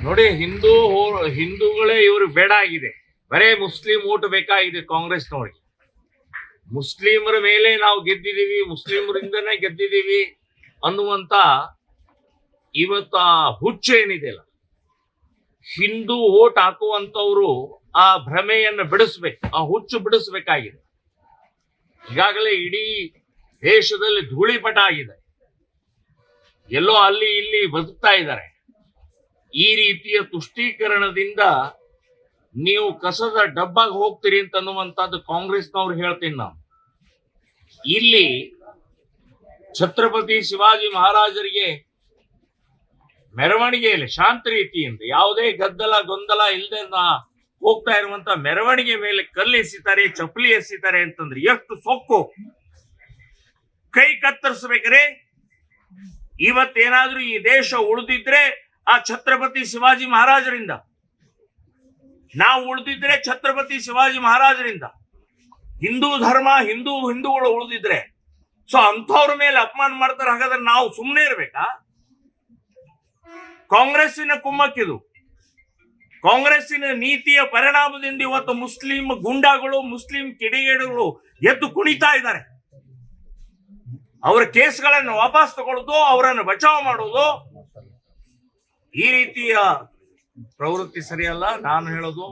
ನೋಡಿ, ಹಿಂದೂಗಳೇ ಇವರು ಬೇಡ ಆಗಿದೆ, ಬರೇ ಮುಸ್ಲಿಂ ಓಟ್ ಬೇಕಾಗಿದೆ ಕಾಂಗ್ರೆಸ್ನವ್ರಿಗೆ. ಮುಸ್ಲಿಮರ ಮೇಲೆ ನಾವು ಗೆದ್ದಿದ್ದೀವಿ, ಮುಸ್ಲಿಮರಿಂದನೇ ಗೆದ್ದಿದ್ದೀವಿ ಅನ್ನುವಂತ ಇವತ್ತ ಹುಚ್ಚು ಏನಿದೆಯಲ್ಲ, ಹಿಂದೂ ಓಟ್ ಹಾಕುವಂತವ್ರು ಆ ಭ್ರಮೆಯನ್ನು ಬಿಡಿಸ್ಬೇಕು, ಆ ಹುಚ್ಚು ಬಿಡಿಸ್ಬೇಕಾಗಿದೆ. ಈಗಾಗಲೇ ಇಡೀ ದೇಶದಲ್ಲಿ ಧೂಳಿಪಟ ಆಗಿದೆ, ಎಲ್ಲೋ ಅಲ್ಲಿ ಇಲ್ಲಿ ಬದುಕ್ತಾ ಇದ್ದಾರೆ. ಈ ರೀತಿಯ ತುಷ್ಟೀಕರಣದಿಂದ ನೀವು ಕಸದ ಡಬ್ಬಾಗ ಹೋಗ್ತೀರಿ ಅಂತ ಅನ್ನುವಂಥದ್ದು ಕಾಂಗ್ರೆಸ್ನವ್ರು ಹೇಳ್ತೀನಿ ನಾವು. ಇಲ್ಲಿ ಛತ್ರಪತಿ ಶಿವಾಜಿ ಮಹಾರಾಜರಿಗೆ ಮೆರವಣಿಗೆಯಲ್ಲಿ ಶಾಂತ ರೀತಿಯಿಂದ ಯಾವುದೇ ಗದ್ದಲ ಗೊಂದಲ ಇಲ್ಲದೆ ಹೋಗ್ತಾ ಇರುವಂತ ಮೆರವಣಿಗೆ ಮೇಲೆ ಕಲ್ಲು ಎಸಿತಾರೆ, ಚಪ್ಪಲಿ ಎಸಿತಾರೆ ಅಂತಂದ್ರೆ ಎಷ್ಟು ಸೊಕ್ಕು. ಕೈ ಕತ್ತರಿಸ್ಬೇಕ್ರೆ. ಇವತ್ತೇನಾದ್ರೂ ಈ ದೇಶ ಉಳಿದಿದ್ರೆ ಆ ಛತ್ರಪತಿ ಶಿವಾಜಿ ಮಹಾರಾಜರಿಂದ, ನಾವು ಉಳಿದಿದ್ರೆ ಛತ್ರಪತಿ ಶಿವಾಜಿ ಮಹಾರಾಜರಿಂದ, ಹಿಂದೂ ಧರ್ಮ ಹಿಂದೂಗಳು ಉಳಿದಿದ್ರೆ. ಸೊ ಅಂಥವ್ರ ಮೇಲೆ ಅಪಮಾನ ಮಾಡ್ತಾರೆ. ಹಾಗಾದ್ರೆ ನಾವು ಸುಮ್ಮನೆ ಇರ್ಬೇಕಾ? ಕಾಂಗ್ರೆಸ್ಸಿನ ಕುಮ್ಮಕ್ಕಿದು. ಕಾಂಗ್ರೆಸ್ಸಿನ ನೀತಿಯ ಪರಿಣಾಮದಿಂದ ಇವತ್ತು ಮುಸ್ಲಿಂ ಗುಂಡಾಗಳು, ಮುಸ್ಲಿಂ ಕಿಡಿಗೇಡಿಗಳು ಎದ್ದು ಕುಣಿತಾ ಇದ್ದಾರೆ. ಅವರ ಕೇಸ್ಗಳನ್ನು ವಾಪಸ್ ತಗೊಳ್ಳೋದು, ಅವರನ್ನು ಬಚಾವ್ ಮಾಡೋದು, ಈ ರೀತಿಯ ಪ್ರವೃತ್ತಿ ಸರಿಯಲ್ಲ. ನಾನು ಹೇಳೋದು